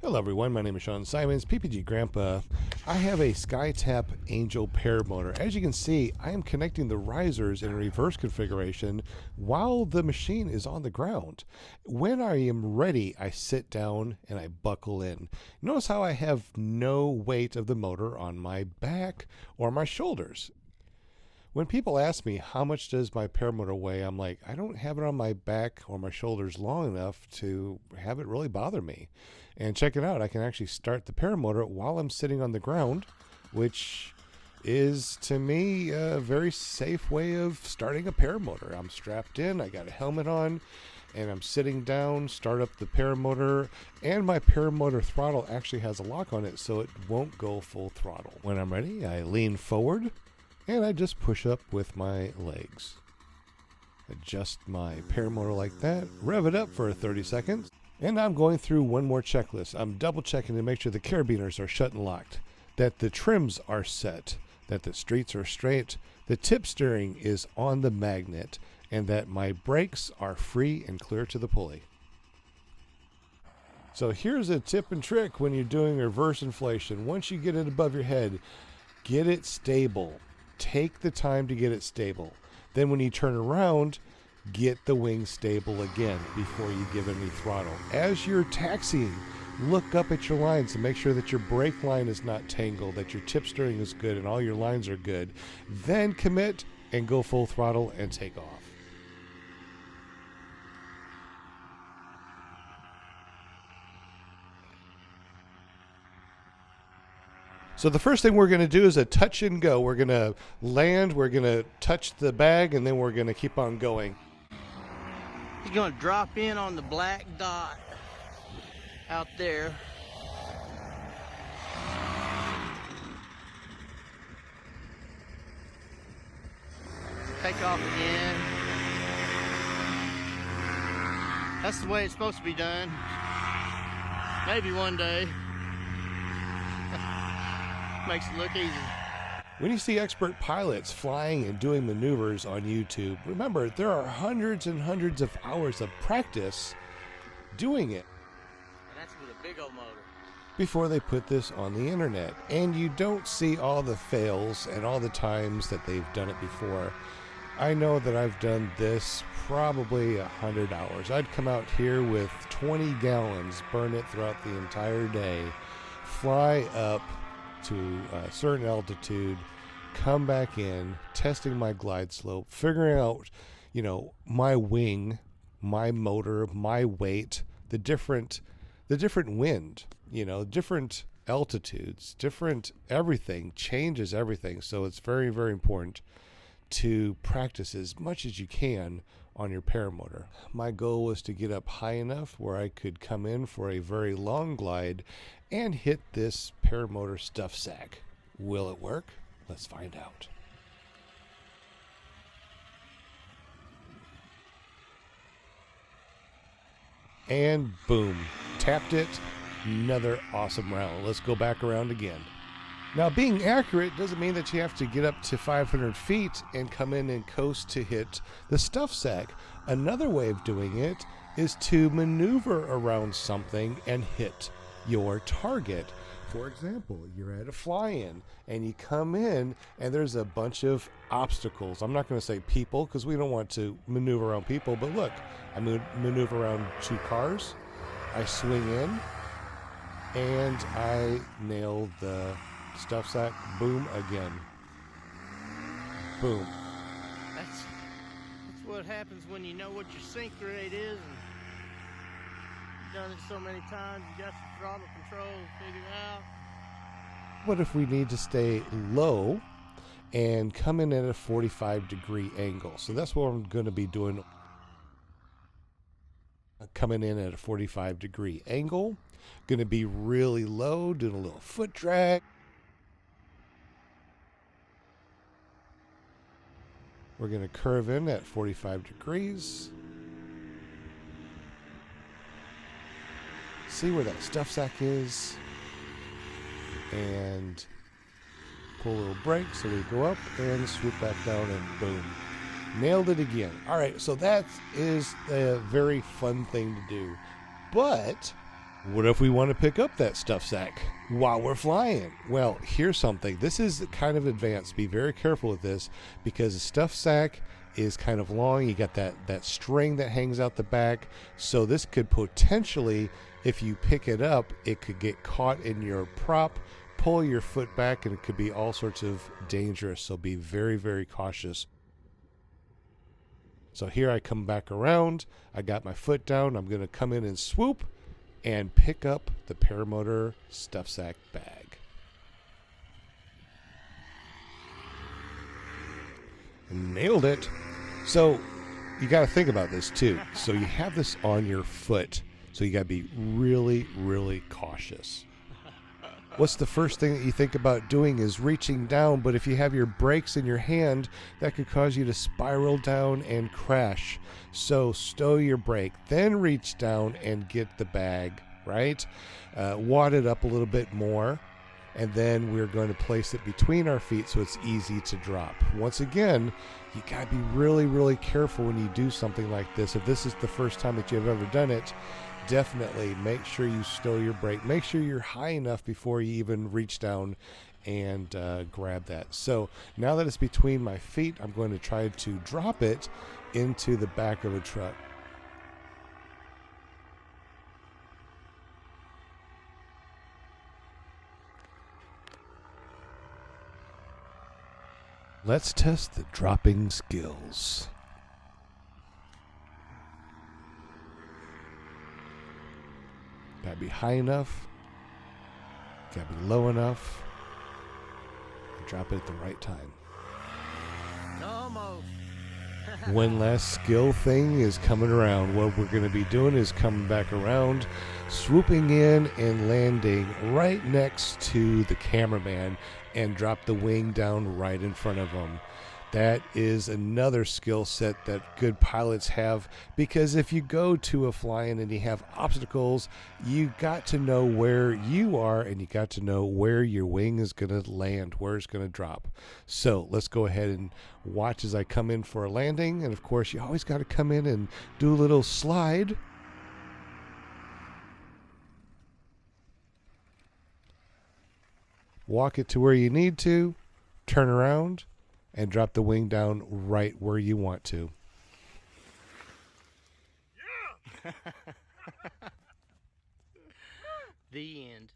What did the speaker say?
Hello everyone, my name is Sean Simons, PPG Grandpa. I have a SkyTap Angel Paramotor. As you can see, I am connecting the risers in a reverse configuration while the machine is on the ground. When I am ready, I sit down and I buckle in. Notice how I have no weight of the motor on my back or my shoulders. When people ask me how much does my paramotor weigh, I'm like, I don't have it on my back or my shoulders long enough to have it really bother me. And check it out, I can actually start the paramotor while I'm sitting on the ground, which is to me a very safe way of starting a paramotor. I'm strapped in, I got a helmet on, and I'm sitting down, start up the paramotor, and my paramotor throttle actually has a lock on it so it won't go full throttle. When I'm ready, I lean forward and I just push up with my legs. Adjust my paramotor like that, rev it up for 30 seconds, and I'm going through one more checklist. I'm double checking to make sure the carabiners are shut and locked, that the trims are set, that the streets are straight, the tip steering is on the magnet, and that my brakes are free and clear to the pulley. So here's a tip and trick when you're doing reverse inflation. Once you get it above your head, get it stable. Take the time to get it stable. Then when you turn around, get the wing stable again before you give any throttle. As you're taxiing, look up at your lines and make sure that your brake line is not tangled, that your tip steering is good and all your lines are good. Then commit and go full throttle and take off. So the first thing we're going to do is a touch and go. We're going to land, we're going to touch the bag, and then we're going to keep on going. He's going to drop in on the black dot out there. Take off again. That's the way it's supposed to be done. Maybe one day. Makes it look easy. When you see expert pilots flying and doing maneuvers on YouTube, remember there are hundreds and hundreds of hours of practice doing it. And that's with a big old motor. Before they put this on the internet. And you don't see all the fails and all the times that they've done it before. I know that I've done this probably 100 hours. I'd come out here with 20 gallons, burn it throughout the entire day, fly up to a certain altitude, come back in, testing my glide slope, figuring out, my wing, my motor, my weight, the different wind, different altitudes, different everything changes everything. So it's very, very important to practice as much as you can on your paramotor. My goal was to get up high enough where I could come in for a very long glide and hit this paramotor stuff sack. Will it work? Let's find out. And boom, tapped it. Another awesome round. Let's go back around again. Now, being accurate doesn't mean that you have to get up to 500 feet and come in and coast to hit the stuff sack. Another way of doing it is to maneuver around something and hit your target. For example, you're at a fly-in and you come in and there's a bunch of obstacles. I'm not going to say people because we don't want to maneuver around people, but look, I maneuver around two cars, I swing in, and I nail the stuff sack. Boom again. Boom. That's what happens when you know what your sink rate is and you've done it so many times, you got your throttle control figured out. What if we need to stay low and come in at a 45-degree angle? So that's what I'm going to be doing. Coming in at a 45-degree angle. Going to be really low, doing a little foot drag. We're going to curve in at 45 degrees. See where that stuff sack is. And pull a little brake so we go up and swoop back down and boom. Nailed it again. All right, so that is a very fun thing to do. But What if we want to pick up that stuff sack while we're flying? Well, here's something. This is kind of advanced. Be very careful with this because the stuff sack is kind of long. You got that string that hangs out the back. So this could potentially, if you pick it up, it could get caught in your prop, pull your foot back, and it could be all sorts of dangerous. So be very, very cautious. So here I come back around. I got my foot down. I'm going to come in and swoop and pick up the Paramotor stuff sack bag. Nailed it. So you got to think about this too. So you have this on your foot. So you got to be really, really cautious. What's the first thing that you think about doing is reaching down, but if you have your brakes in your hand, that could cause you to spiral down and crash. So stow your brake, then reach down and get the bag, right? Wad it up a little bit more, and then we're going to place it between our feet so it's easy to drop. Once again, you got to be really, really careful when you do something like this. If this is the first time that you've ever done it, definitely make sure you stow your brake. Make sure you're high enough before you even reach down and grab that. So now that it's between my feet, I'm going to try to drop it into the back of a truck. Let's test the dropping skills. Gotta be high enough. Gotta be low enough. And drop it at the right time. Almost. One last skill thing is coming around. What we're going to be doing is coming back around, swooping in and landing right next to the cameraman and drop the wing down right in front of him. That is another skill set that good pilots have, because if you go to a flying and you have obstacles, you got to know where you are and you got to know where your wing is going to land, where it's going to drop. So let's go ahead and watch as I come in for a landing. And of course, you always got to come in and do a little slide. Walk it to where you need to, turn around, and drop the wing down right where you want to. The end.